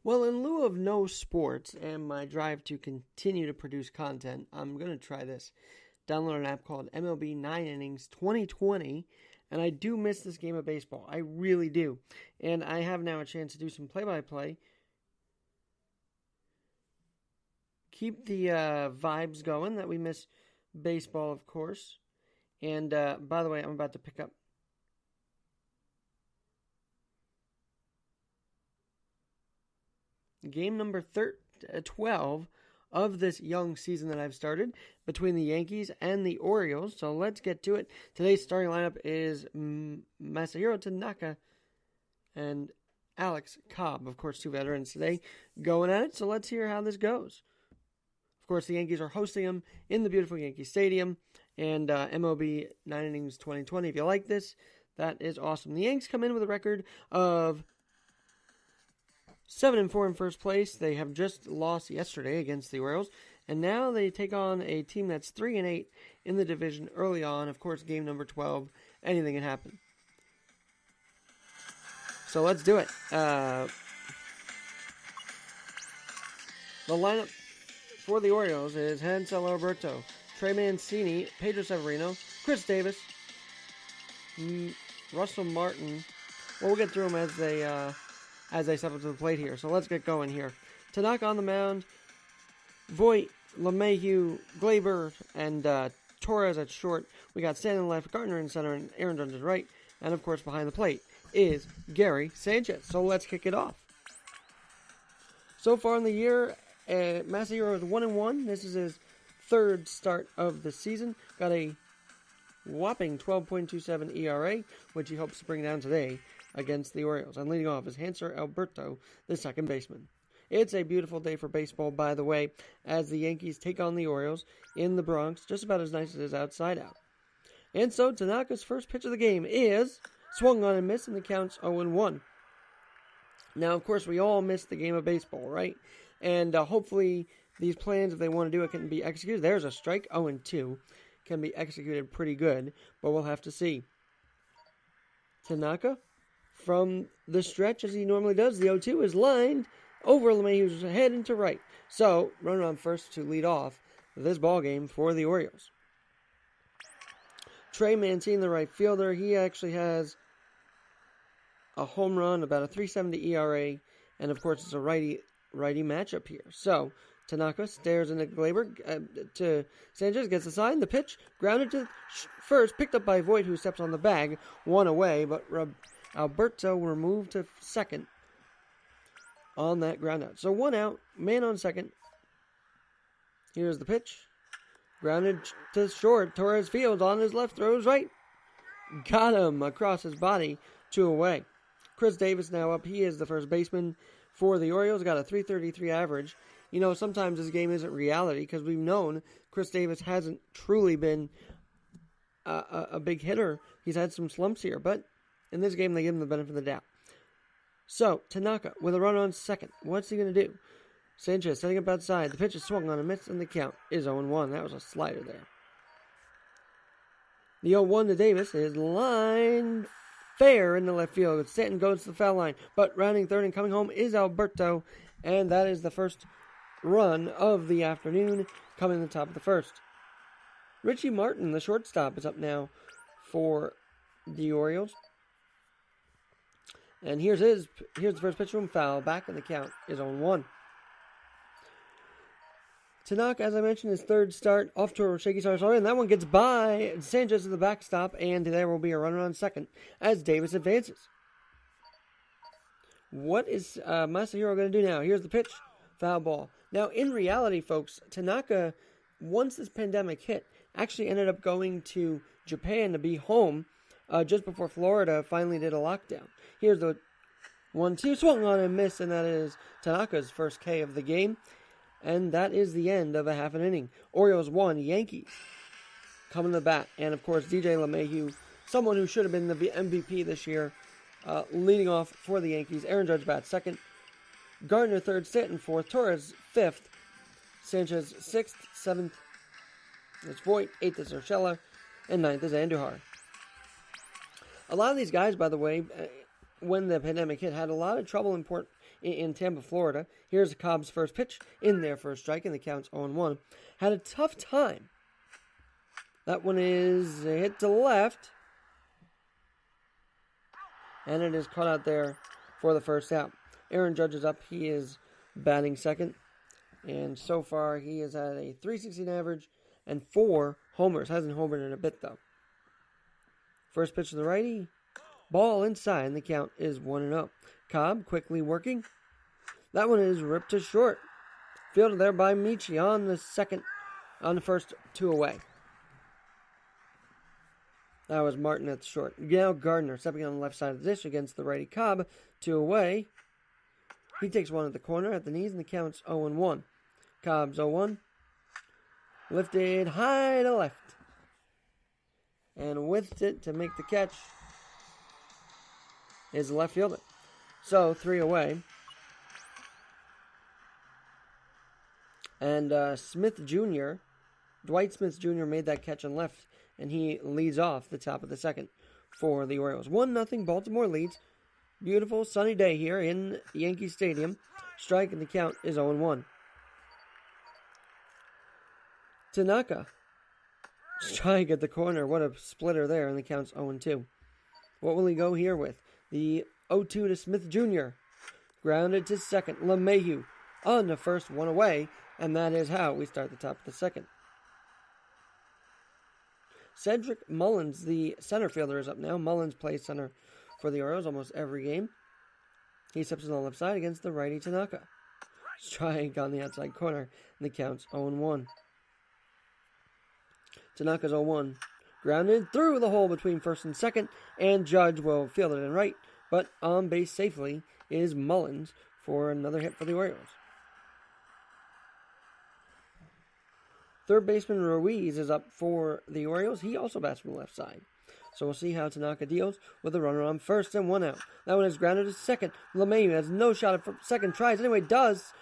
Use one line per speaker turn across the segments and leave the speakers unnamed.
Well, in lieu of no sports and my drive to continue to produce content, I'm going to try this. Download an app called MLB 9 Innings 2020, and I do miss this game of baseball. I really do. And I have now a chance to do some play-by-play. Keep the vibes going that we miss baseball, of course. And by the way, I'm about to pick up game number 12 of this young season that I've started between the Yankees and the Orioles. So let's get to it. Today's starting lineup is Masahiro Tanaka and Alex Cobb, of course, two veterans today going at it. So let's hear how this goes. Of course, the Yankees are hosting them in the beautiful Yankee Stadium, and MLB 9 Innings 2020. If you like this, that is awesome. The Yankees come in with a record of 7-4 in first place. They have just lost yesterday against the Orioles, and now they take on a team that's 3-8 in the division early on. Of course, game number 12, anything can happen. So let's do it. The lineup for the Orioles is Hansel Alberto, Trey Mancini, Pedro Severino, Chris Davis, Russell Martin. Well, we'll get through them as they step up to the plate here. So let's get going here. Tanaka on the mound, Voit, LeMahieu, Glaber, and Torres at short. We got Stanton left, Gardner in center, and Aaron Judge at right. And of course, behind the plate is Gary Sanchez. So let's kick it off. So far in the year, Masahiro is 1-1. This is his third start of the season. Got a whopping 12.27 ERA, which he hopes to bring down today against the Orioles. And leading off is Hanser Alberto, the second baseman. It's a beautiful day for baseball, by the way, as the Yankees take on the Orioles in the Bronx, just about as nice as it is outside out. And so Tanaka's first pitch of the game is swung on and missed, and the count's 0-1. Now, of course, we all miss the game of baseball, right? And hopefully these plans, if they want to do it, can be executed. There's a strike, 0-2. Can be executed pretty good, but we'll have to see. Tanaka, from the stretch, as he normally does, the 0-2 is lined over LeMahieu's head into right. So, runner on first to lead off this ball game for the Orioles. Trey Mancini, the right fielder, he actually has a home run, about a 3.70 ERA, and of course it's a righty matchup here. So, Tanaka stares into Glaber to Sanchez, gets the sign, the pitch, grounded to first, picked up by Voit, who steps on the bag, one away, but Alberto removed to second on that ground out. So 1 out, man on second. Here's the pitch. Grounded to short, Torres fields on his left, throws right. Got him across his body, 2 away. Chris Davis now up. He is the first baseman for the Orioles. Got a 3.33 average. You know, sometimes this game isn't reality because we've known Chris Davis hasn't truly been a big hitter. He's had some slumps here, but in this game they give him the benefit of the doubt. So, Tanaka with a run on second. What's he going to do? Sanchez setting up outside. The pitch is swung on a miss, and the count is 0-1. That was a slider there. The 0-1 to Davis is lined fair in the left field. Stanton goes to the foul line, but rounding third and coming home is Alberto, and that is the first run of the afternoon, coming in the top of the first. Richie Martin, the shortstop, is up now for the Orioles. And here's the first pitch from foul back, and the count is 0-1. Tanaka, as I mentioned, his third start, off to a shaky start, and that one gets by Sanchez at the backstop, and there will be a runner on second as Davis advances. What is Masahiro going to do now? Here's the pitch, foul ball. Now, in reality, folks, Tanaka, once this pandemic hit, actually ended up going to Japan to be home just before Florida finally did a lockdown. Here's the 1-2, swung on and missed, and that is Tanaka's first K of the game. And that is the end of a half an inning. Orioles 1, Yankees coming to the bat. And, of course, DJ LeMahieu, someone who should have been the MVP this year, leading off for the Yankees. Aaron Judge bats second. Gardner third, Stanton fourth, Torres fifth, Sanchez sixth, seventh is Voit, eighth is Urshela, and ninth is Andujar. A lot of these guys, by the way, when the pandemic hit, had a lot of trouble in Tampa, Florida. Here's Cobb's first pitch in there for a strike, and the count's 0-1. Had a tough time. That one is hit to left. And it is caught out there for the first out. Aaron Judge is up. He is batting second. And so far, he has had a .316 average and 4 homers. Hasn't homered in a bit, though. First pitch to the righty. Ball inside, and the count is 1-0. Cobb quickly working. That one is ripped to short. Fielded there by Michi on the first, 2 away. That was Martin at the short. Now Gardner stepping on the left side of the dish against the righty Cobb. 2 away. He takes one at the corner at the knees, and the count's 0-1. Cobb's 0-1. Lifted high to left. And with it to make the catch is the left fielder. So 3 away. And Dwight Smith Jr. made that catch on left, and he leads off the top of the second for the Orioles. 1-0 Baltimore leads. Beautiful sunny day here in Yankee Stadium. Strike, and the count is 0-1. Tanaka. Strike at the corner. What a splitter there, and the count's 0-2. What will he go here with? The 0-2 to Smith Jr. Grounded to second. LeMahieu on the first, 1 away, and that is how we start the top of the second. Cedric Mullins, the center fielder, is up now. Mullins plays center for the Orioles almost every game. He steps on the left side against the righty Tanaka. Strike on the outside corner, and the count's 0-1. Tanaka's 0-1. Grounded through the hole between first and second, and Judge will field it in right, but on base safely is Mullins for another hit for the Orioles. Third baseman Ruiz is up for the Orioles. He also bats from the left side. So we'll see how Tanaka deals with a runner on first and 1 out. That one is grounded to second. LeMahieu has no shot at second. Tries anyway, does.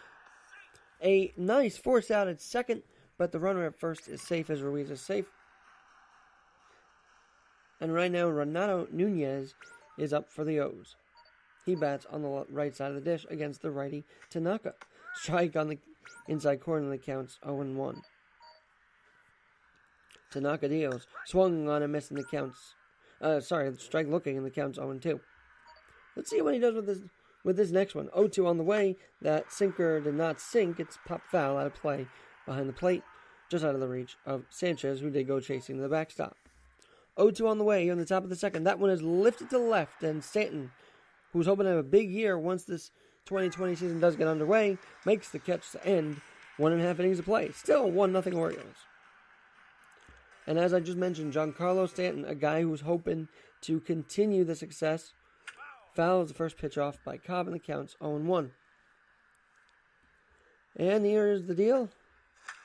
A nice force out at second, but the runner at first is safe as Ruiz is safe. And right now, Renato Nunez is up for the O's. He bats on the right side of the dish against the righty Tanaka. Strike on the inside corner, and the count's 0-1. Tanaka deals. Swung on and missed, and the counts. Strike looking, and the count's 0-2. Let's see what he does with this next one. 0-2 on the way. That sinker did not sink. It's popped foul out of play behind the plate, just out of the reach of Sanchez, who did go chasing the backstop. 0-2 on the way here in the top of the second. That one is lifted to left, and Stanton, who's hoping to have a big year once this 2020 season does get underway, makes the catch to end 1.5 innings of play. Still 1-0 Orioles. And as I just mentioned, Giancarlo Stanton, a guy who's hoping to continue the success, fouls the first pitch off by Cobb, and the count's 0-1. And here's the deal.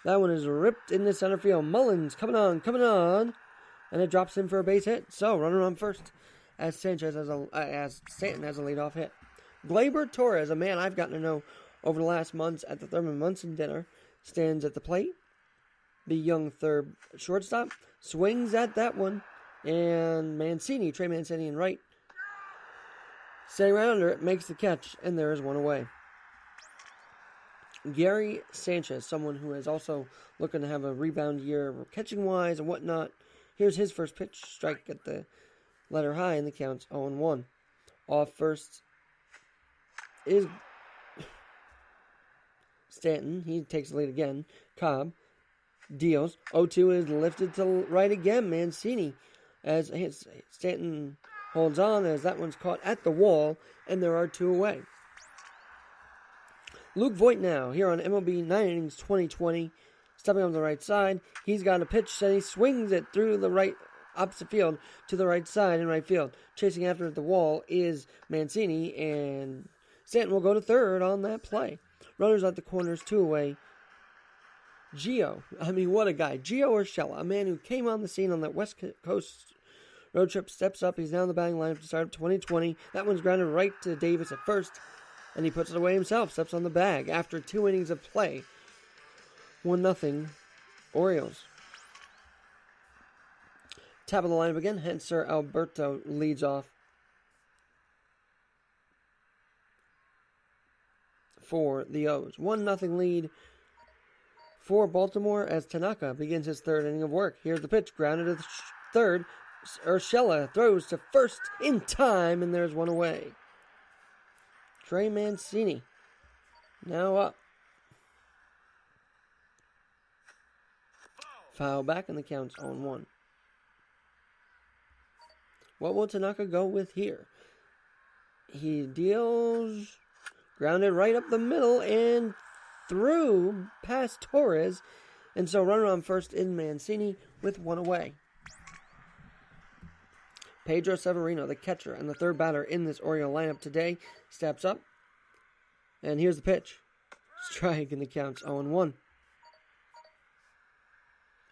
That one is ripped into center field. Mullins coming on. And it drops in for a base hit. So, runner on first as Stanton has a leadoff hit. Gleyber Torres, a man I've gotten to know over the last months at the Thurman Munson dinner, stands at the plate. The young third shortstop swings at that one. And Trey Mancini in right. Staying right under it, makes the catch, and there is 1 away. Gary Sanchez, someone who is also looking to have a rebound year catching-wise and whatnot. Here's his first pitch, strike at the letter high, and the count's 0-1. Off first is Stanton. He takes the lead again. Cobb deals. 0-2 is lifted to right again. Mancini, as Stanton holds on, as that one's caught at the wall, and there are 2 away. Luke Voigt now, here on MLB 9 Innings 2020, stepping on the right side. He's got a pitch, and he swings it through the right opposite field to the right side in right field. Chasing after at the wall is Mancini, and Stanton will go to third on that play. Runners at the corners, 2 away. Gio, what a guy. Gio Urshela, a man who came on the scene on that West Coast road trip, steps up. He's now in the batting lineup to start up 2020. That one's grounded right to Davis at first, and he puts it away himself, steps on the bag after 2 innings of play. 1-0 Orioles. Top of the lineup again, Henser Alberto leads off. for the O's. 1-0 lead for Baltimore as Tanaka begins his third inning of work. Here's the pitch, grounded to the third. Urshela throws to first in time, and there's one away. Trey Mancini now up. Foul back, and the count's 0-1. What will Tanaka go with here? He deals grounded right up the middle and through past Torres. And so runner on first in Mancini with one away. Pedro Severino, the catcher and the third batter in this Oriole lineup today, steps up. And here's the pitch. Strike, and the count's 0-1.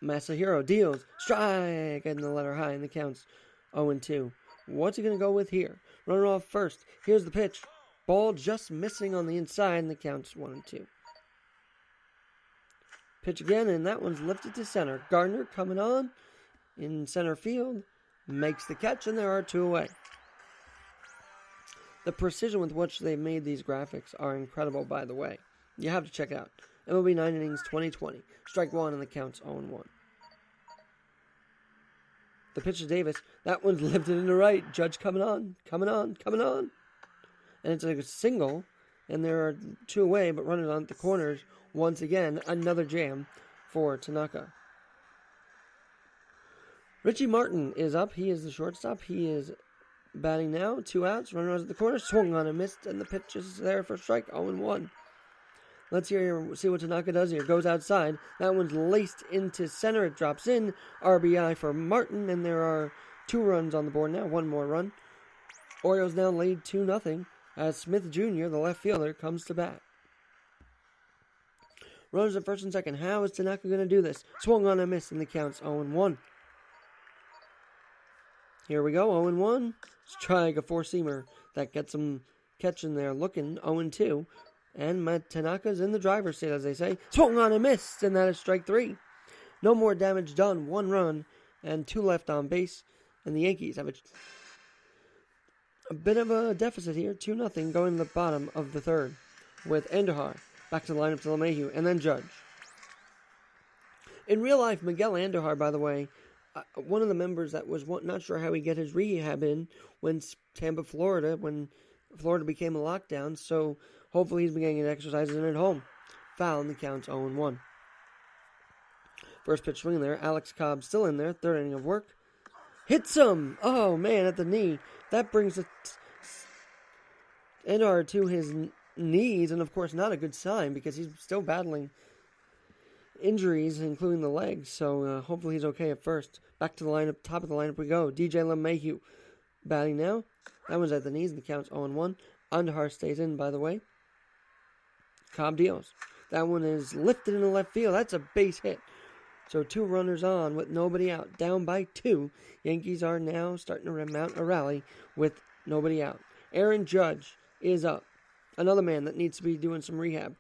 Masahiro deals. Strike, and the letter high, and the count's 0-2. What's he going to go with here? Runner off first. Here's the pitch. Ball just missing on the inside, and the count's 1-2. Pitch again, and that one's lifted to center. Gardner coming on in center field. Makes the catch, and there are two away. The precision with which they made these graphics are incredible, by the way. You have to check it out. MLB 9 innings 2020. Strike one, and the count's 0-1. The pitch to Davis. That one's lifted into right. Judge coming on. And it's like a single, and there are two away, but running on the corners. Once again, another jam for Tanaka. Richie Martin is up. He is the shortstop. He is batting now. 2 outs. Runner at the corner. Swung on and missed, and the pitch is there for strike. 0-1. Let's see what Tanaka does here. Goes outside. That one's laced into center. It drops in. RBI for Martin, and there are 2 runs on the board now. 1 more run. Orioles now lead 2-0 as Smith Jr., the left fielder, comes to bat. Runners at first and second. How is Tanaka going to do this? Swung on and missed, and the count's 0-1. Here we go, 0-1. Strike, a four-seamer that gets him catching there, looking 0-2. And Tanaka's in the driver's seat, as they say. Swung on and missed, and that is strike 3. No more damage done. 1 run and 2 left on base. And the Yankees have a bit of a deficit here. 2-0 going to the bottom of the third. With Andujar back to the lineup to LeMahieu, and then Judge. In real life, Miguel Andujar, by the way, one of the members that was not sure how he get his rehab in when Florida became a lockdown, so hopefully he's been getting exercises in at home. Foul, and the count's 0-1. First pitch swing there. Alex Cobb still in there. Third inning of work. Hits him! Oh, man, at the knee. That brings Andujar to his knees, and of course not a good sign because he's still battling injuries, including the legs, so hopefully he's okay at first. Back to the lineup, top of the lineup we go. DJ LeMahieu batting now. That one's at the knees, and the count's 0-1. Andujar stays in, by the way. Cobb deals. That one is lifted in the left field. That's a base hit. So 2 runners on with nobody out. Down by 2. Yankees are now starting to mount a rally with nobody out. Aaron Judge is up. Another man that needs to be doing some rehab.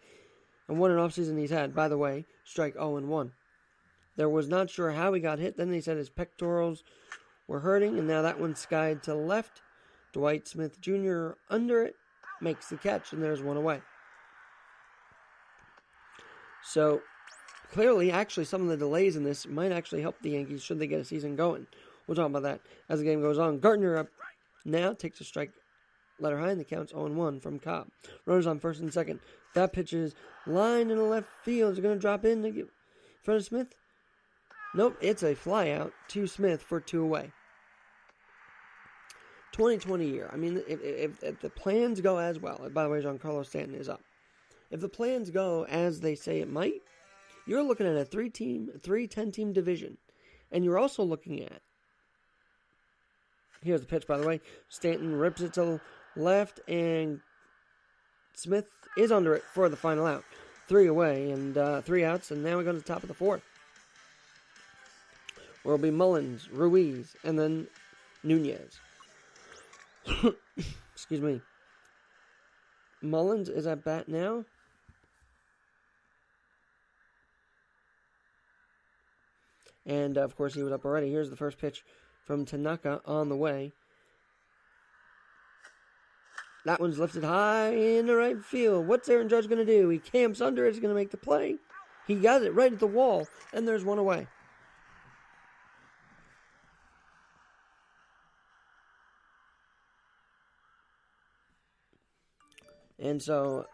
And what an offseason he's had, by the way. Strike 0-1. There was not sure how he got hit. Then they said his pectorals were hurting. And now that one's skied to left. Dwight Smith Jr. under it. Makes the catch. And there's one away. So, clearly, actually, some of the delays in this might actually help the Yankees should they get a season going. We'll talk about that as the game goes on. Gardner up now. Takes a strike. Letter high, and the count's 0-1 from Cobb. Runners on first and second. That pitch is lined in the left field. Is it going to drop in to get in front of Smith? Nope, it's a fly out to Smith for 2 away. 2020 year. I mean, if the plans go as well, by the way, Giancarlo Stanton is up. If the plans go as they say it might, you're looking at a 10-team division. And you're also looking at, here's the pitch, by the way. Stanton rips it to left, and Smith is under it for the final out. 3 away, and 3 outs, and now we go to the top of the 4th. Where will be Mullins, Ruiz, and then Nunez. Excuse me. Mullins is at bat now. And, of course, he was up already. Here's the first pitch from Tanaka on the way. That one's lifted high in the right field. What's Aaron Judge going to do? He camps under it. He's going to make the play. He got it right at the wall, and there's one away. And so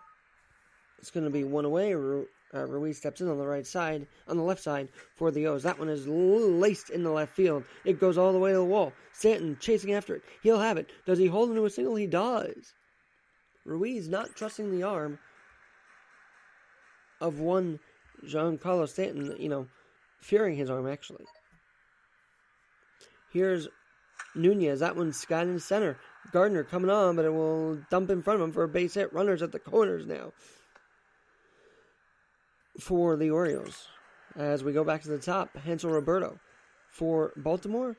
it's going to be one away. Ruiz steps in on the right side, on the left side for the O's. That one is laced in the left field. It goes all the way to the wall. Stanton chasing after it. He'll have it. Does he hold into a single? He does. Ruiz not trusting the arm of one Giancarlo Stanton, fearing his arm actually. Here's Nunez. That one's skied in center. Gardner coming on, but it will dump in front of him for a base hit. Runners at the corners now for the Orioles. As we go back to the top, Hansel Roberto for Baltimore.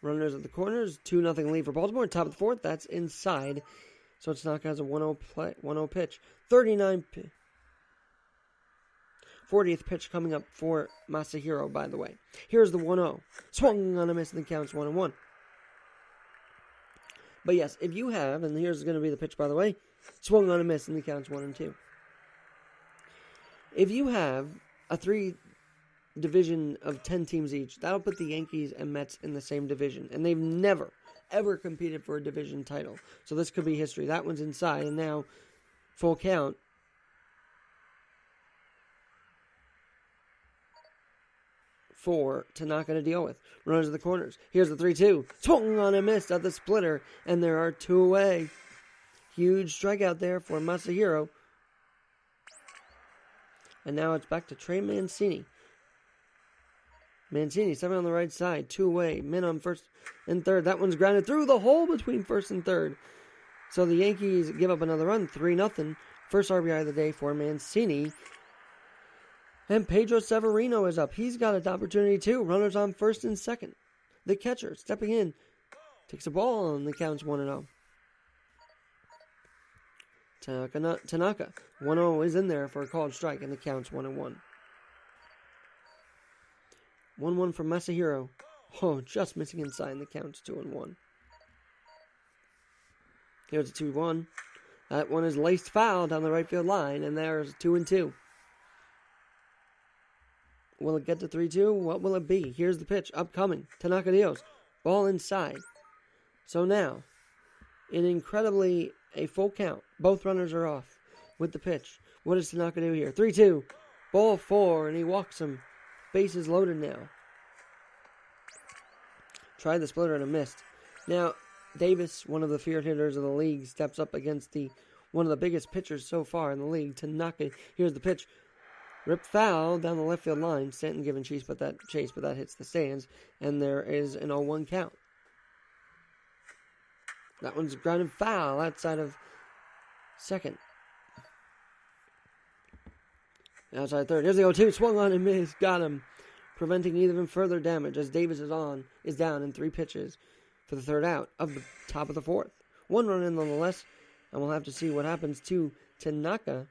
Runners at the corners, 2-0 lead for Baltimore. Top of the fourth, that's inside. So it's Tanaka has a 1-0 pitch. 40th pitch coming up for Masahiro, by the way. Here's the 1-0. Swung on a miss, and the count's 1-1. But yes, if you have, and here's going to be the pitch, by the way, swung on a miss, and the count's 1-2. If you have a 3 division of 10 teams each, that'll put the Yankees and Mets in the same division. And they've never, ever competed for a division title. So this could be history. That one's inside, and now full count. For Tanaka to deal with. Runners at the corners. Here's the 3-2. Swung on a miss at the splitter, and there are 2 away. Huge strikeout there for Masahiro. And now it's back to Trey Mancini. Mancini stepping on the right side. 2 away. Men on first and third. That one's grounded through the hole between first and third. So the Yankees give up another run. 3-0. First RBI of the day for Mancini. And Pedro Severino is up. He's got an opportunity too. Runners on first and second. The catcher stepping in. Takes a ball and the count's 1-0. Tanaka. 1-0 is in there for a called strike and the count's 1-1. 1-1 from Masahiro. Oh, just missing inside and the count's 2-1. Here's a 2-1. That one is laced foul down the right field line, and there's 2-2. Will it get to 3-2? What will it be? Here's the pitch. Upcoming. Tanaka deals. Ball inside. So now, a full count. Both runners are off with the pitch. What does Tanaka do here? 3-2. Ball 4, and he walks him. Bases loaded now. Tried the splitter and a missed. Now, Davis, one of the feared hitters of the league, steps up against one of the biggest pitchers so far in the league. Tanaka. Here's the pitch. Rip foul down the left field line. Stanton giving chase, but that hits the stands, and there is an 0-1 count. That one's grounded foul outside of second. Outside third. Here's the 0-2. Swung on and missed. Got him. Preventing even further damage as Davis is down in 3 pitches for the third out of the top of the fourth. 1 run in nonetheless, and we'll have to see what happens to Tanaka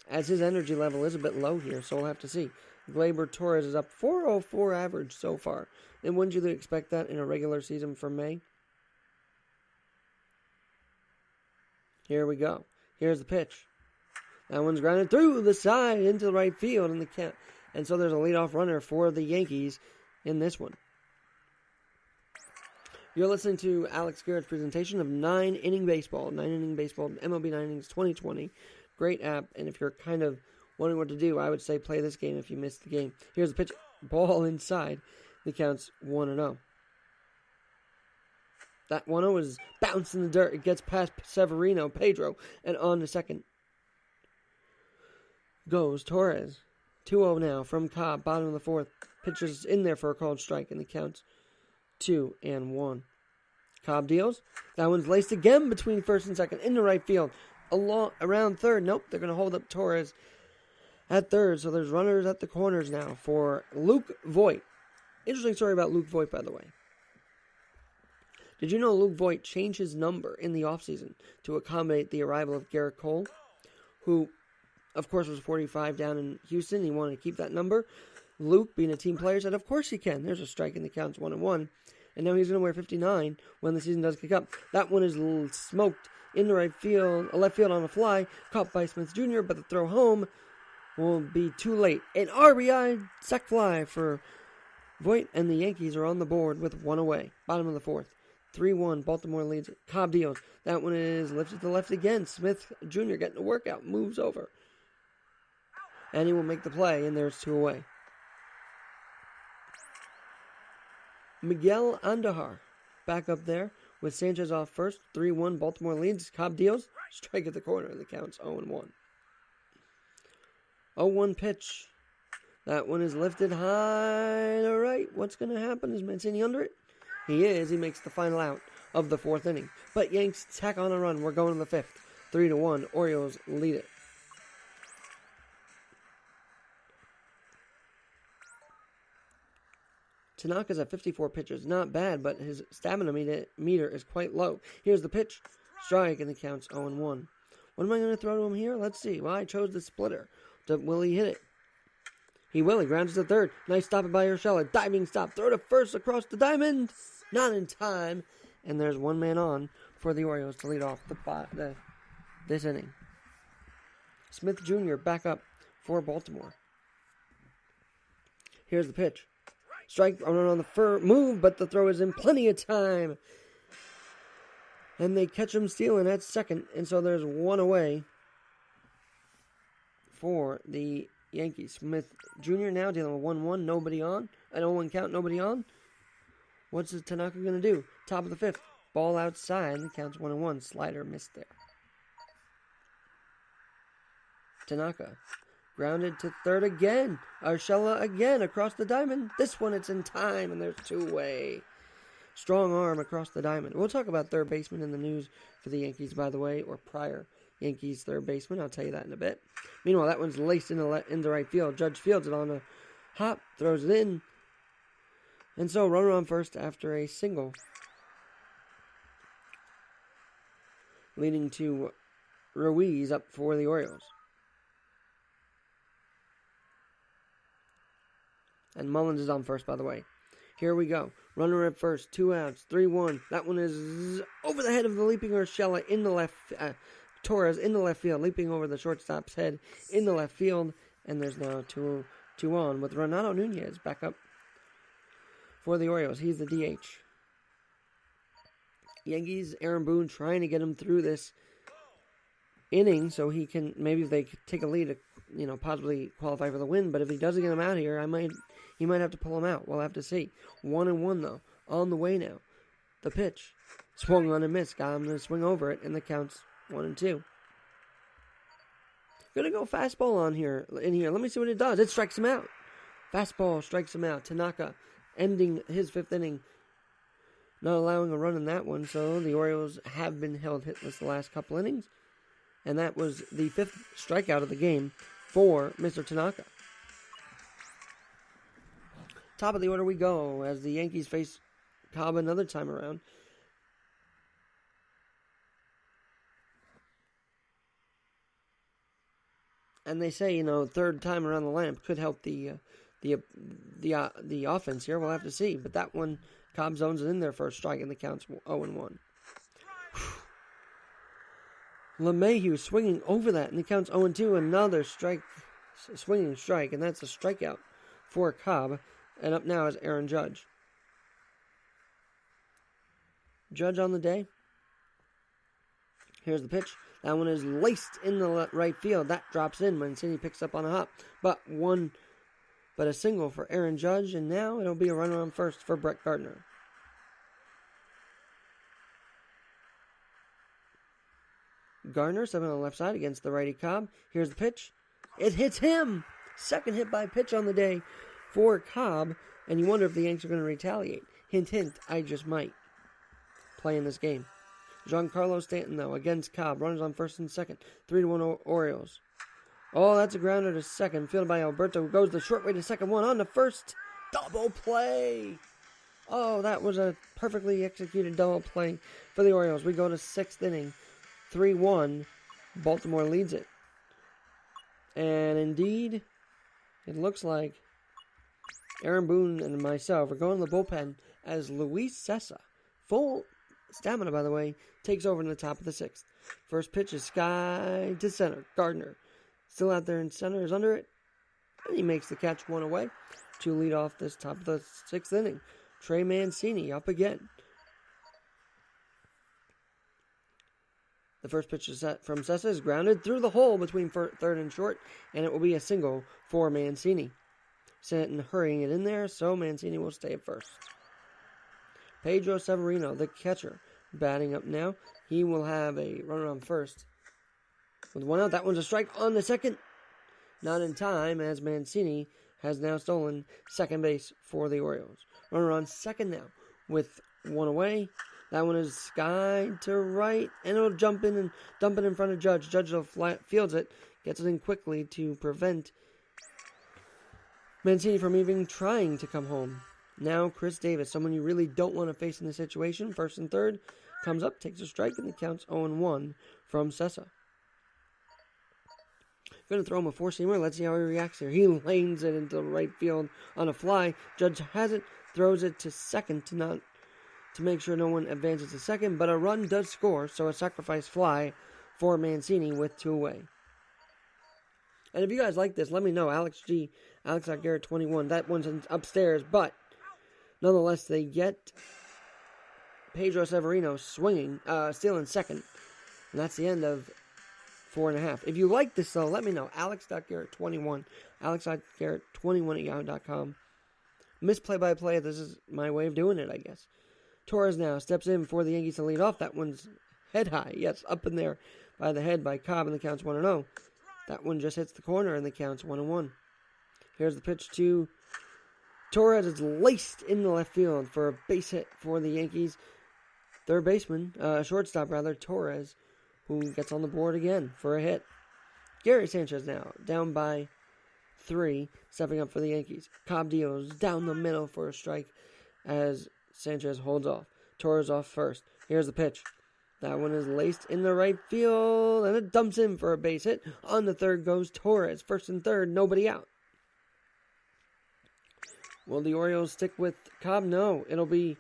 as his energy level is a bit low here, so we'll have to see. Gleyber Torres is up 4.04 average so far. And wouldn't you expect that in a regular season for May? Here we go. Here's the pitch. That one's grounded through the side into the right field in the count. And so there's a leadoff runner for the Yankees in this one. You're listening to Alex Garrett's presentation of 9-inning baseball. 9-inning baseball, MLB 9 innings 2020. Great app, and if you're kind of wondering what to do, I would say play this game if you missed the game. Here's the pitch. Ball inside. The count's 1-0. That 1-0 is bounced in the dirt. It gets past Pedro, and on to second goes Torres. 2-0 now from Cobb, bottom of the fourth. Pitcher's in there for a called strike, and the count's 2-1. Cobb deals. That one's laced again between first and second in the right field. Around third. Nope, they're going to hold up Torres at third. So there's runners at the corners now for Luke Voit. Interesting story about Luke Voit, by the way. Did you know Luke Voit changed his number in the offseason to accommodate the arrival of Garrett Cole, who, of course, was 45 down in Houston. He wanted to keep that number. Luke, being a team player, said, of course he can. There's a strike in the count's 1-1. and now he's going to wear 59 when the season does kick up. That one is smoked in the left field on a fly, caught by Smith Jr., but the throw home will be too late. An RBI sac fly for Voit, and the Yankees are on the board with one away. Bottom of the fourth. 3-1, Baltimore leads it. Cobb deals. That one is lifted to the left again. Smith Jr. getting a workout, moves over. And he will make the play, and there's 2 away. Miguel Andujar back up there with Sanchez off first. 3-1, Baltimore leads. Cobb deals. Strike at the corner. The count's 0-1. 0-1 pitch. That one is lifted high to right. What's going to happen? Is Mancini under it? He is. He makes the final out of the 4th inning. But Yanks tack on a run. We're going to the 5th. 3-1. Orioles lead it. Tanaka's at 54 pitches. Not bad, but his stamina meter is quite low. Here's the pitch. Strike, and the count's 0-1. What am I going to throw to him here? Let's see. Well, I chose the splitter. Will he hit it? He will. He grounds to third. Nice stop by Urshela. Diving stop. Throw to first across the diamond. Not in time. And there's one man on for the Orioles to lead off this inning. Smith Jr. back up for Baltimore. Here's the pitch. Strike on the move, but the throw is in plenty of time. And they catch him stealing at second. And so there's one away for the Yankees. Smith Jr. now dealing with 1-1, nobody on. An 0-1 count, nobody on. What's Tanaka going to do? Top of the 5th. Ball outside. The count's 1-1. Slider missed there. Tanaka grounded to third again. Urshela again across the diamond. This one it's in time, and there's 2 away. Strong arm across the diamond. We'll talk about third baseman in the news for the Yankees, by the way, or prior Yankees third baseman. I'll tell you that in a bit. Meanwhile, that one's laced into right field. Judge fields it on a hop, throws it in. And so, runner on first after a single. Leading to Ruiz up for the Orioles. And Mullins is on first, by the way. Here we go. Runner at first, 2 outs, 3-1. That one is over the head of the leaping Urshela in the left. Torres in the left field, leaping over the shortstop's head in the left field. And there's now 2 on with Renato Nunez back up for the Orioles. He's the DH. Yankees, Aaron Boone trying to get him through this inning so he can, maybe if they take a lead, possibly qualify for the win. But if he doesn't get him out here, he might have to pull him out. We'll have to see. 1-1 though, on the way now. The pitch, swung on and missed. Got him to swing over it, and the count's 1-2. Gonna go fastball in here. Let me see what it does. It strikes him out. Fastball strikes him out. Tanaka ending his 5th inning, not allowing a run in that one. So the Orioles have been held hitless the last couple innings. And that was the 5th strikeout of the game for Mr. Tanaka. Top of the order we go as the Yankees face Cobb another time around. And they say, third time around the lamp could help the offense here. We'll have to see. But that one, Cobb zones it in there for a strike, and the count's 0-1. LeMahieu swinging over that, and the count's 0-2. Another swinging strike, and that's a strikeout for Cobb. And up now is Aaron Judge. Judge on the day. Here's the pitch. That one is laced in the right field. That drops in. Mancini picks up on a hop. But a single for Aaron Judge. And now it'll be a runner on first for Brett Gardner. Gardner stepping on the left side against the righty Cobb. Here's the pitch. It hits him. Second hit by pitch on the day for Cobb. And you wonder if the Yanks are going to retaliate. Hint, hint, I just might. Playing this game. Giancarlo Stanton, though, against Cobb. Runners on first and second. 3-1 Orioles. Oh, that's a grounder to second. Fielded by Alberto, who goes the short way to second. One on to first. Double play. Oh, that was a perfectly executed double play for the Orioles. We go to 6th inning. 3-1. Baltimore leads it. And indeed, it looks like Aaron Boone and myself are going to the bullpen as Luis Cessa, full stamina by the way, takes over in the top of the 6th. First pitch is sky to center. Gardner still out there in center, is under it, and he makes the catch, 1 away to lead off this top of the 6th inning. Trey Mancini up again. The first pitch is set from Cessa is grounded through the hole between third and short, and it will be a single for Mancini. Stanton hurrying it in there, so Mancini will stay at first. Pedro Severino, the catcher, batting up now. He will have a runner on first. With 1 out, that one's a strike on the second. Not in time, as Mancini has now stolen second base for the Orioles. Runner on second now, with 1 away. That one is sky to right, and it'll jump in and dump it in front of Judge. Judge fields it, gets it in quickly to prevent Mancini from even trying to come home. Now Chris Davis, someone you really don't want to face in this situation, first and third, comes up, takes a strike, and it counts 0-1 from Cessa. Going to throw him a 4-seamer. Let's see how he reacts here. He lanes it into right field on a fly. Judge has it, throws it to second to make sure no one advances to second, but a run does score, so a sacrifice fly for Mancini with 2 away. And if you guys like this, let me know. Alex.Garrett21, that one's upstairs, but nonetheless, they get Pedro Severino swinging, stealing second, and that's the end of 4.5. If you like this, though, let me know. Alex.Garrett21, Alex.Garrett21 at yahoo.com. Miss play-by-play, this is my way of doing it, I guess. Torres now steps in for the Yankees to lead off. That one's head high. Yes, up in there by the head by Cobb, and the count's 1-0. That one just hits the corner, and the count's 1-1. Here's the pitch to Torres. It's laced in the left field for a base hit for the Yankees. Third baseman, shortstop, Torres, who gets on the board again for a hit. Gary Sanchez now down by 3, stepping up for the Yankees. Cobb deals down the middle for a strike as Sanchez holds off. Torres off first. Here's the pitch. That one is laced in the right field, and it dumps in for a base hit. On the third goes Torres. First and third, nobody out. Will the Orioles stick with Cobb? No, it'll be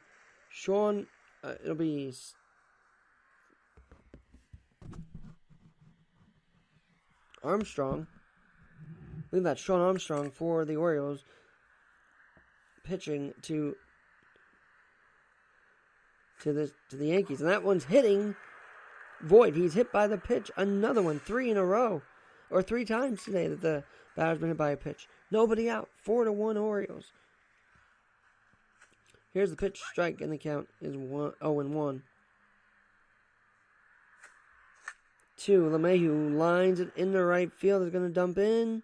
Armstrong. I believe that's Sean Armstrong for the Orioles, pitching to the Yankees. And that one's hitting Void. He's hit by the pitch. Another one. 3 in a row. Or 3 times today that the batter's been hit by a pitch. Nobody out. 4-1 Orioles. Here's the pitch. Strike, and the count is 0-1. 2. LeMahieu lines it in the right field. Is going to dump in.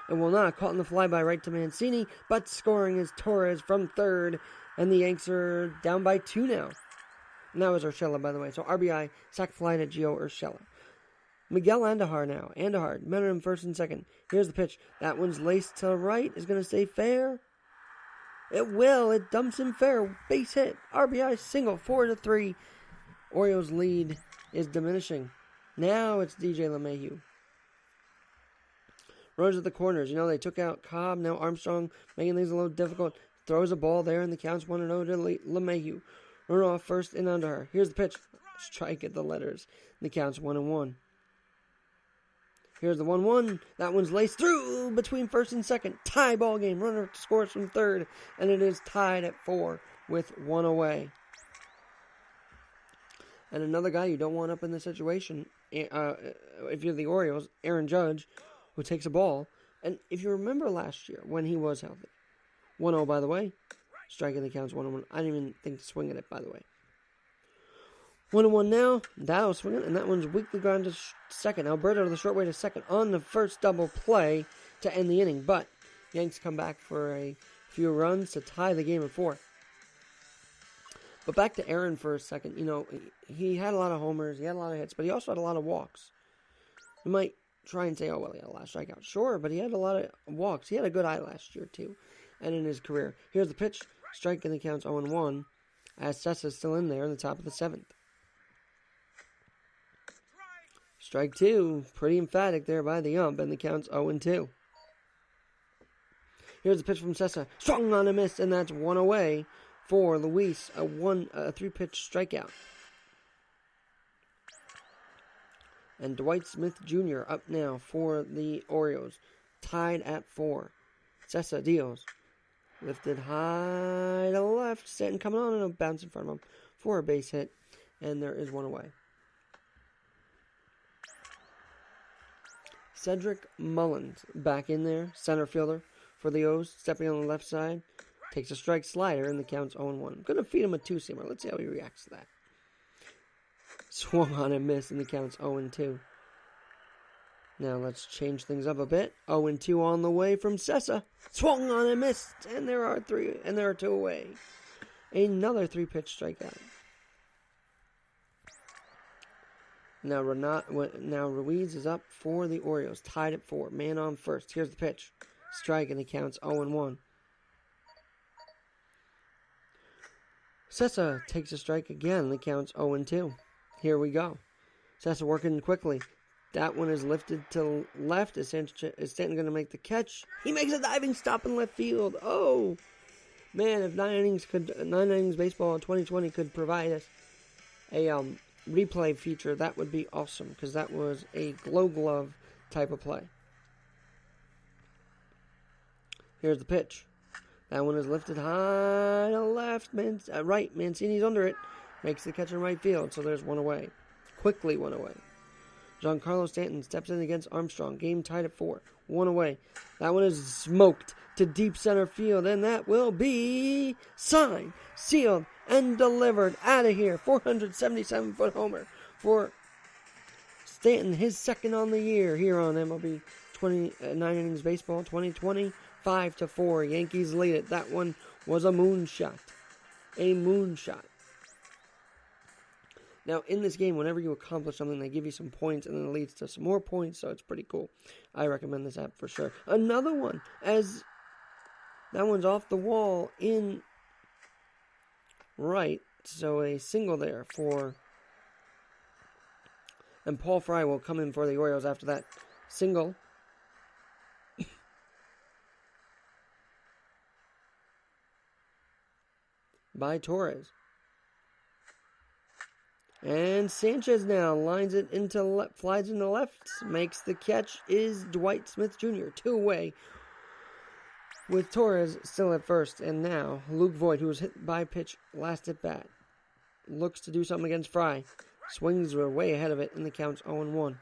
It will not. Caught in the flyby right to Mancini. But scoring is Torres from third. And the Yanks are down by 2 now. And that was Urshela, by the way. So RBI, sac fly to Gio Urshela. Miguel Andujar now. Andujar, men are in first and second. Here's the pitch. That one's laced to right. Is going to stay fair. It will. It dumps in fair. Base hit. RBI single. 4-3. Orioles' lead is diminishing. Now it's DJ LeMahieu. Runs at the corners. You know, they took out Cobb. Now Armstrong making things a little difficult. Throws a ball there, and the count's 1-0 to LeMahieu. Runner off first and under her. Here's the pitch. Strike at the letters. The count's 1-1. Here's the 1-1. That one's laced through between first and second. Tie ball game. Runner scores from third, and it is tied at 4 with 1 away. And another guy you don't want up in this situation, if you're the Orioles, Aaron Judge, who takes a ball. And if you remember last year when he was healthy, 1-0, by the way. Striking the counts 1-1. I didn't even think to swing at it, by the way. 1-1 now. Dow swinging, and that one's weakly ground to second. Alberto to the short way to second on the first double play to end the inning. But Yanks come back for a few runs to tie the game at 4. But back to Aaron for a second. You know, he had a lot of homers, he had a lot of hits, but he also had a lot of walks. You might try and say, oh, well, he had a lot of strikeouts. Sure, but he had a lot of walks. He had a good eye last year, too. And in his career. Here's the pitch. Strike, and the count's 0-1. As Cessa's still in there in the top of the 7th. Strike 2. Pretty emphatic there by the ump. And the count's 0-2. Here's the pitch from Cessa. Swung on a miss. And that's 1 away for Luis, a 3-pitch strikeout. And Dwight Smith Jr. up now for the Orioles, tied at 4. Cesar Diaz lifted high to left, Stanton coming on and a bounce in front of him for a base hit, and there is one away. Cedric Mullins back in there, center fielder for the O's, stepping on the left side, takes a strike slider, and the count's 0-1. I'm going to feed him a 2-seamer. Let's see how he reacts to that. Swung on and missed, and the count's 0-2. Now let's change things up a bit. 0-2 on the way from Cessa. Swung on and missed, and there are 2 away. Another 3-pitch strikeout. Now Ruiz is up for the Orioles, tied at 4. Man on first. Here's the pitch. Strike, and the count's 0-1. Cessa takes a strike again. The count's 0-2. Here we go. Cessa working quickly. That one is lifted to left. Is Stanton going to make the catch? He makes a diving stop in left field. Oh, man, if 9 innings baseball in 2020 could provide us a replay feature, that would be awesome, because that was a glow glove type of play. Here's the pitch. That one is lifted high to left. Right. Mancini's under it. Makes the catch in right field, so there's one away. Quickly one away. Giancarlo Stanton steps in against Armstrong. Game tied at 4. One away. That one is smoked to deep center field, and that will be signed, sealed, and delivered out of here. 477-foot homer for Stanton, his second on the year here on MLB 9 innings baseball 2020. 5-4. Yankees lead it. That one was a moonshot. A moonshot. Now, in this game, whenever you accomplish something, they give you some points, and then it leads to some more points, so it's pretty cool. I recommend this app for sure. Another one, as that one's off the wall in right, so a single there for, and Paul Fry will come in for the Orioles after that single. By Torres. And Sanchez now lines it into flies into left, makes the catch, is Dwight Smith Jr. 2 away with Torres still at first. And now Luke Voigt, who was hit by pitch last at bat, looks to do something against Fry. Swings are way ahead of it, and the count's 0-1.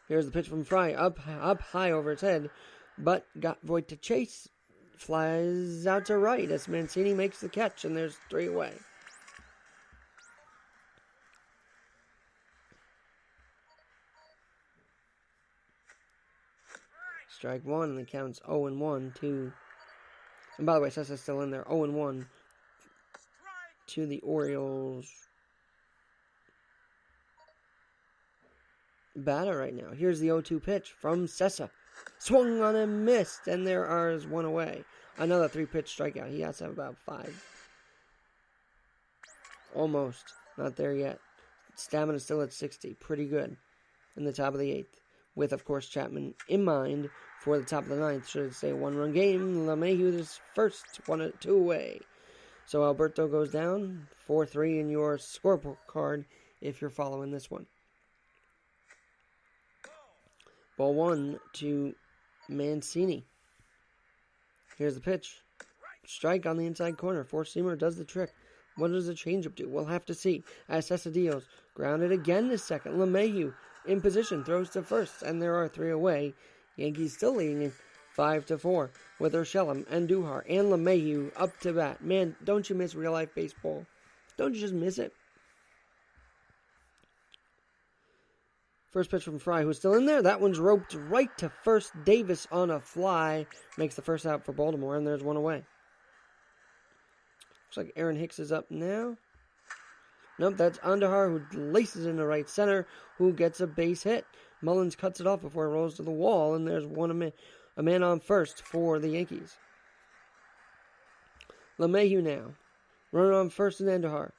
Here's the pitch from Fry, up high over its head, but got Voigt to chase. Flies out to right as Mancini makes the catch, and there's 3 away. Strike 1, and the count's 0-1 to... And by the way, Cessa's still in there. 0-1 to the Orioles batter right now. Here's the 0-2 pitch from Cessa. Swung on and missed, and there is 1 away. Another 3-pitch strikeout. He has to have about 5. Almost. Not there yet. Stamina still at 60. Pretty good in the top of the 8th. With, of course, Chapman in mind for the top of the 9th. Should it say 1-run game? LeMahieu is first. 1-2 away. So Alberto goes down. 4-3 in your scorecard if you're following this one. Ball 1 to Mancini. Here's the pitch. Strike on the inside corner. Four-seamer does the trick. What does the changeup do? We'll have to see. As Cesar Diaz grounded again this second. LeMahieu in position, throws to first, and there are 3 away. Yankees still leading in 5-4 with Urshela and Duhar and LeMahieu up to bat. Man, don't you miss real-life baseball? Don't you just miss it? First pitch from Fry, who's still in there. That one's roped right to first. Davis on a fly makes the first out for Baltimore, and there's 1 away. Looks like Aaron Hicks is up now. Nope, that's Andahar, who laces into right center, who gets a base hit. Mullins cuts it off before it rolls to the wall, and there's a man on first for the Yankees. LeMahieu now. Runner on first and Andahar.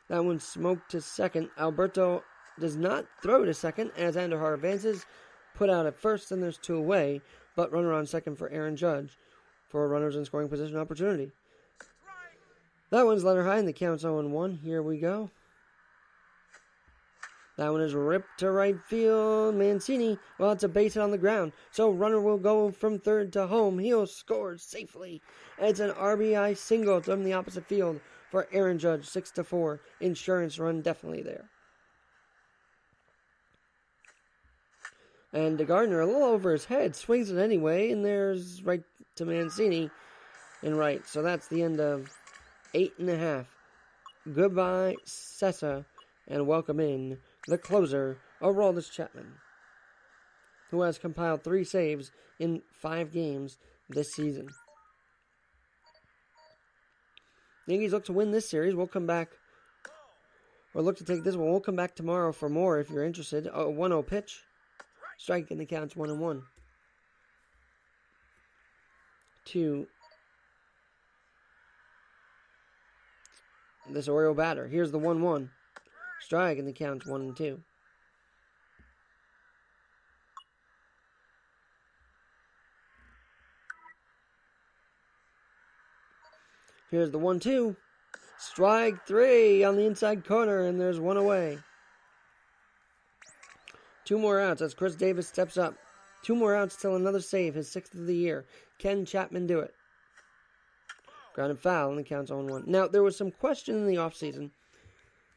That one smoked to second. Alberto does not throw to second as Andahar advances. Put out at first, and there's 2 away, but runner on second for Aaron Judge for runners in scoring position opportunity. That one's letter high, and the count's 0-1. Here we go. That one is ripped to right field. Mancini, well, it's a base hit on the ground. So runner will go from third to home. He'll score safely. It's an RBI single from the opposite field for Aaron Judge, 6-4. Insurance run definitely there. And Gardner, a little over his head, swings it anyway, and there's right to Mancini in right. So that's the end of 8.5. Goodbye, Sessa, and welcome in the closer, Aroldis Chapman, who has compiled 3 saves in 5 games this season. The Yankees look to win this series. We'll come back, or look to take this one. We'll come back tomorrow for more if you're interested. 1-0 pitch. Strike, and the count's 1-1. To this Oriole batter. Here's the 1-1. Strike, and the count's 1-2. Here's the 1-2. Strike 3 on the inside corner, and there's one away. 2 more outs as Chris Davis steps up. 2 more outs till another save, his 6th of the year. Can Chapman do it? Grounded foul, and the count's 0-1. Now, there was some question in the offseason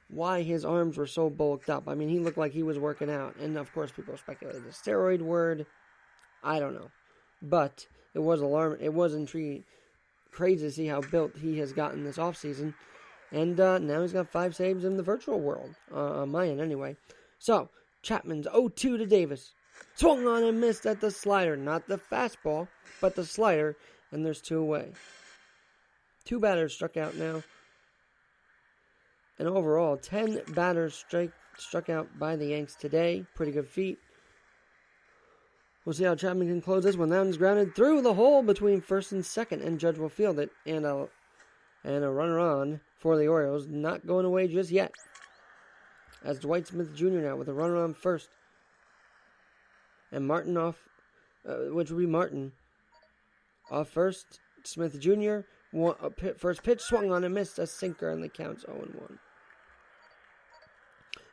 why his arms were so bulked up. I mean, he looked like he was working out. And, of course, people speculated the steroid word. I don't know. But it was alarming. It was intriguing. Crazy to see how built he has gotten this offseason. And now he's got 5 saves in the virtual world. On my end, anyway. So, Chapman's 0-2 to Davis. Swung on and missed at the slider. Not the fastball, but the slider. And there's 2 away. 2 batters struck out now. And overall, 10 batters struck out by the Yanks today. Pretty good feat. We'll see how Chapman can close this one. That one's grounded through the hole between first and second, and Judge will field it. And a runner on for the Orioles. Not going away just yet. As Dwight Smith Jr. now with a runner on first. And Martin off, which would be Martin. Off first, Smith Jr. First pitch swung on and missed a sinker, and the count's 0-1.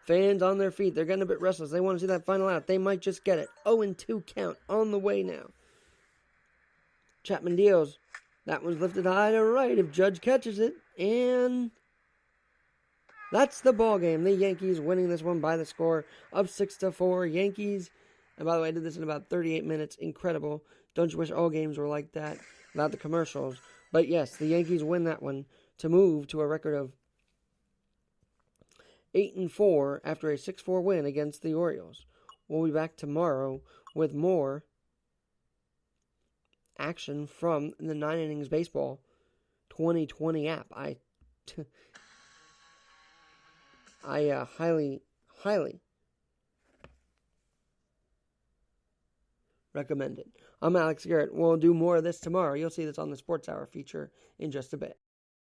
Fans on their feet. They're getting a bit restless. They want to see that final out. They might just get it. 0-2 count on the way now. Chapman deals. That one's lifted high to right if Judge catches it. And that's the ball game. The Yankees winning this one by the score of 6-4. Yankees, and by the way, I did this in about 38 minutes. Incredible. Don't you wish all games were like that without the commercials? But yes, the Yankees win that one to move to a record of 8-4 after a 6-4 win against the Orioles. We'll be back tomorrow with more action from the 9 Innings Baseball 2020 app. I highly recommend it. I'm Alex Garrett. We'll do more of this tomorrow. You'll see this on the Sports Hour feature in just a bit.